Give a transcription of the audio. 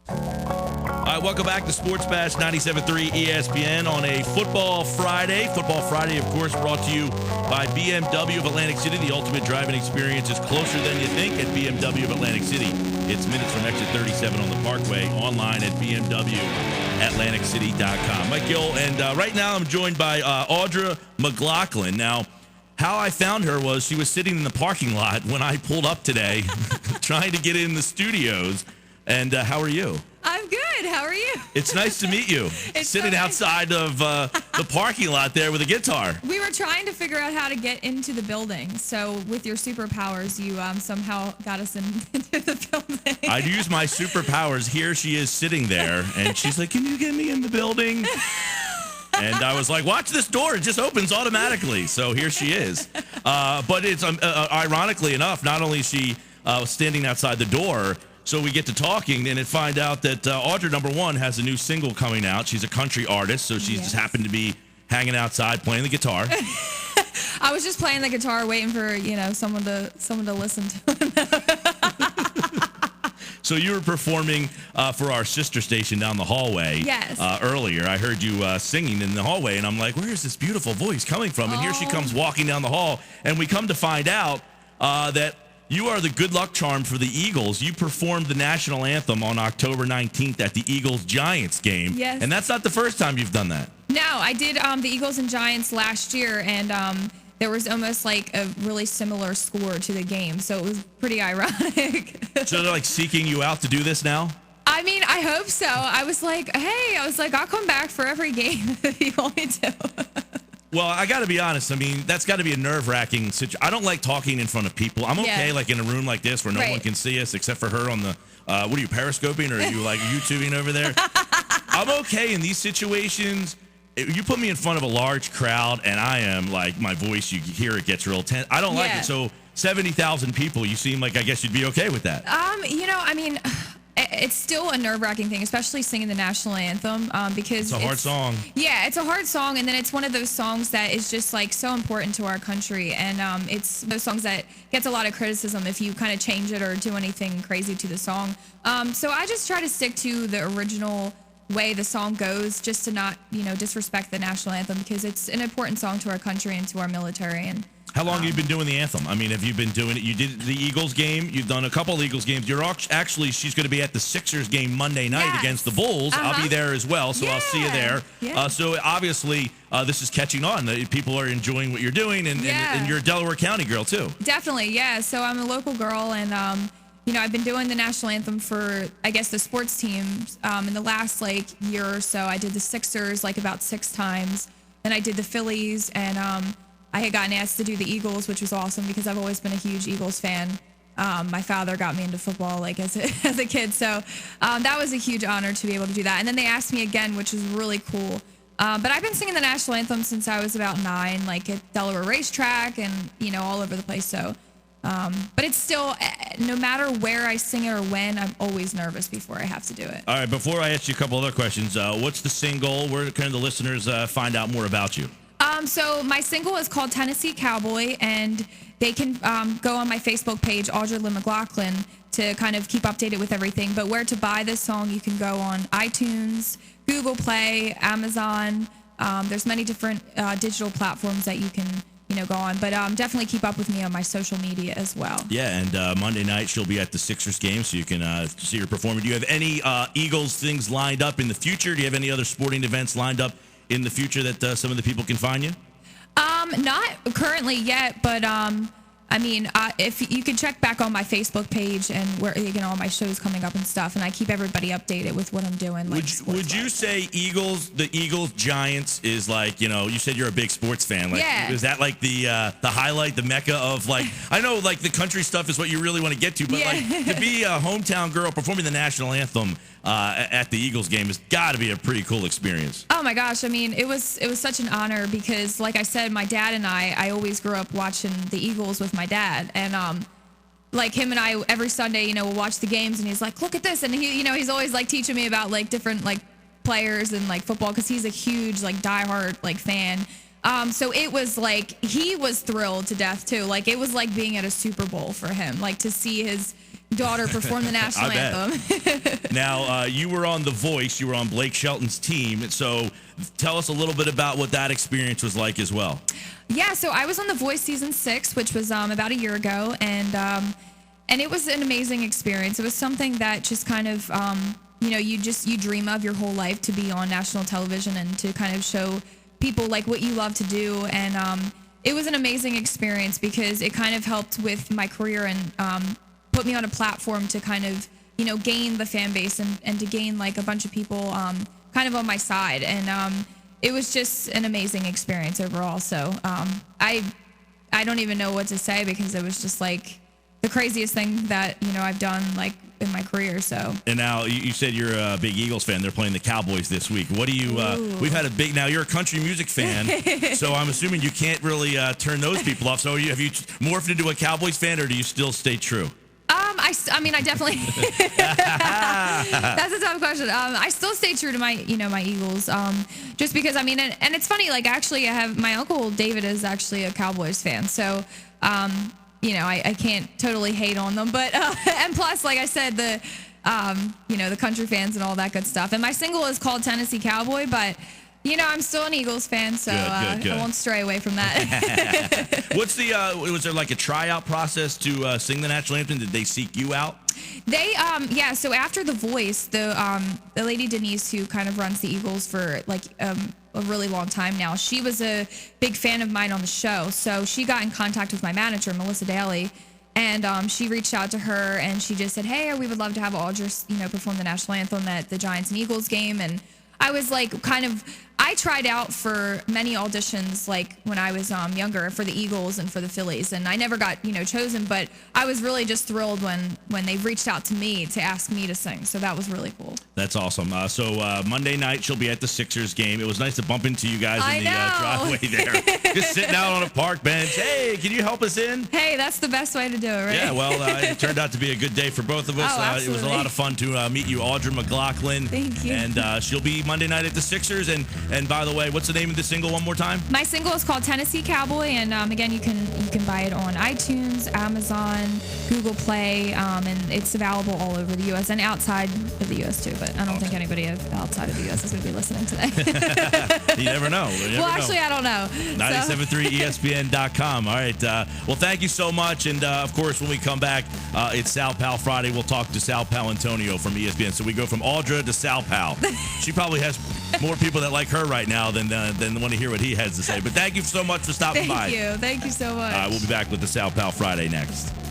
All right, welcome back to Sports Bash 97.3 ESPN on a Football Friday. Football Friday, of course, brought to you by BMW of Atlantic City. The ultimate driving experience is closer than you think at BMW of Atlantic City. It's minutes from exit 37 on the Parkway, online at bmwatlanticcity.com. Mike Gill, and right now I'm joined by Audra Mclaughlin. Now, how I found her was she was sitting in the parking lot when I pulled up today trying to get in the studios. And how are you? I'm good. How are you? It's nice to meet you. It's Sitting so nice. outside of the parking lot there with a guitar. We were trying to figure out how to get into the building. So with your superpowers, you somehow got us into the building. I'd use my superpowers. Here she is sitting there, and she's like, "Can you get me in the building?" And I was like, "Watch this door. It just opens automatically." So here she is. But it's ironically enough, not only is she standing outside the door, so we get to talking and find out that Audra, number one, has a new single coming out. She's a country artist, so she just happened to be hanging outside playing the guitar. I was just playing the guitar, waiting for someone to listen to it. So you were performing for our sister station down the hallway. Yes. Earlier, I heard you singing in the hallway, and I'm like, "Where is this beautiful voice coming from?" And here she comes walking down the hall, and we come to find out that you are the good luck charm for the Eagles. You performed the national anthem on October 19th at the Eagles-Giants game. Yes. And that's not the first time you've done that. No, I did the Eagles and Giants last year, and there was almost like a really similar score to the game, so it was pretty ironic. So they're like seeking you out to do this now? I mean, I hope so. I was like, I'll come back for every game that you want me to. Well, I got to be honest. I mean, that's got to be a nerve-wracking situation. I don't like talking in front of people. I'm okay, like in a room like this where no one can see us except for her on the, what are you, periscoping, or are you like YouTubing over there? I'm okay in these situations. You put me in front of a large crowd and I am like, my voice, you hear it gets real tense. I don't like it. So 70,000 people, you seem like I guess you'd be okay with that. I mean, it's still a nerve-wracking thing, especially singing the national anthem, because it's a hard song. Yeah, it's a hard song, and then it's one of those songs that is just like so important to our country, and it's those songs that gets a lot of criticism if you kind of change it or do anything crazy to the song. So I just try to stick to the original way the song goes, just to not disrespect the national anthem, because it's an important song to our country and to our military. And how long have you been doing the anthem? I mean, have you been doing it? You did the Eagles game. You've done a couple of Eagles games. You're actually, she's going to be at the Sixers game Monday night against the Bulls. I'll be there as well, so I'll see you there. Yeah. So obviously, this is catching on. People are enjoying what you're doing, and you're a Delaware County girl, too. Definitely, yeah. So I'm a local girl, and I've been doing the national anthem for, I guess, the sports teams. In the last year or so, I did the Sixers about 6 times. Then I did the Phillies, and I had gotten asked to do the Eagles, which was awesome because I've always been a huge Eagles fan. My father got me into football as a kid, so that was a huge honor to be able to do that. And then they asked me again, which was really cool. But I've been singing the national anthem since I was about 9, at Delaware Racetrack and all over the place. So, but it's still, no matter where I sing it or when, I'm always nervous before I have to do it. All right, before I ask you a couple other questions, what's the single? Where can the listeners find out more about you? So my single is called Tennessee Cowboy, and they can go on my Facebook page, Audra Mclaughlin, to kind of keep updated with everything. But where to buy this song, you can go on iTunes, Google Play, Amazon. There's many different digital platforms that you can go on. But definitely keep up with me on my social media as well. Yeah, and Monday night she'll be at the Sixers game, so you can see her perform. Do you have any Eagles things lined up in the future? Do you have any other sporting events lined up in the future that some of the people can find you? Not currently yet, but if you could check back on my Facebook page and where all my shows coming up and stuff, and I keep everybody updated with what I'm doing. Would you say the Eagles Giants is you said you're a big sports fan? Is that the highlight, the mecca of I know the country stuff is what you really want to get to, but to be a hometown girl performing the national anthem at the Eagles game has got to be a pretty cool experience. Oh my gosh, it was such an honor because, like I said, my dad and I always grew up watching the Eagles with my dad, and him and I every Sunday, we'll watch the games, and he's like, look at this, and he's always teaching me about different players and football because he's a huge diehard fan. So it was he was thrilled to death too. It was being at a Super Bowl for him, to see daughter perform the national I bet. anthem. Now, you were on The Voice. You were on Blake Shelton's team. So tell us a little bit about what that experience was like as well. Yeah, so I was on The Voice season 6, which was about a year ago, and it was an amazing experience. It was something that just kind of, you dream of your whole life, to be on national television and to kind of show people like what you love to do. And it was an amazing experience because it kind of helped with my career and put me on a platform to kind of, gain the fan base and to gain like a bunch of people kind of on my side. And it was just an amazing experience overall. So I don't even know what to say because it was just like the craziest thing that, I've done like in my career. So. And now you said you're a big Eagles fan. They're playing the Cowboys this week. What do you, we've had a big, now you're a country music fan. So I'm assuming you can't really turn those people off. So have you morphed into a Cowboys fan or do you still stay true? I definitely, that's a tough question. I still stay true to my Eagles, just because, and it's funny, like actually I have, my uncle David is actually a Cowboys fan. So, I can't totally hate on them, but, and plus, like I said, the country fans and all that good stuff. And my single is called Tennessee Cowboy, but I'm still an Eagles fan, so good. I won't stray away from that. What's was there like a tryout process to sing the national anthem? Did they seek you out? They, so after The Voice, the lady Denise, who kind of runs the Eagles for like a really long time now, she was a big fan of mine on the show. So she got in contact with my manager, Melissa Daly, and she reached out to her and she just said, hey, we would love to have Audra, perform the national anthem at the Giants and Eagles game. And I was like, I tried out for many auditions, like when I was younger, for the Eagles and for the Phillies, and I never got, chosen, but I was really just thrilled when they reached out to me to ask me to sing. So that was really cool. That's awesome. So Monday night, she'll be at the Sixers game. It was nice to bump into you guys in the driveway there. Just sitting out on a park bench. Hey, can you help us in? Hey, that's the best way to do it, right? Yeah, well, it turned out to be a good day for both of us. Absolutely. It was a lot of fun to meet you, Audra Mclaughlin. Thank you. And she'll be Monday night at the Sixers. And by the way, what's the name of the single one more time? My single is called Tennessee Cowboy, and again, you can buy it on iTunes, Amazon, Google Play, and it's available all over the U.S. and outside of the U.S. too. But I don't think anybody outside of the U.S. is going to be listening today. You never know. Actually, I don't know. 97.3 ESPN.com. All right. Well, thank you so much. And of course, when we come back, it's Sal Pal Friday. We'll talk to Sal Pal Antonio from ESPN. So we go from Audra to Sal Pal. She probably has more people that like her right now than want to hear what he has to say. But thank you so much for stopping by. Thank you so much. We'll be back with the Sal Pal Friday next.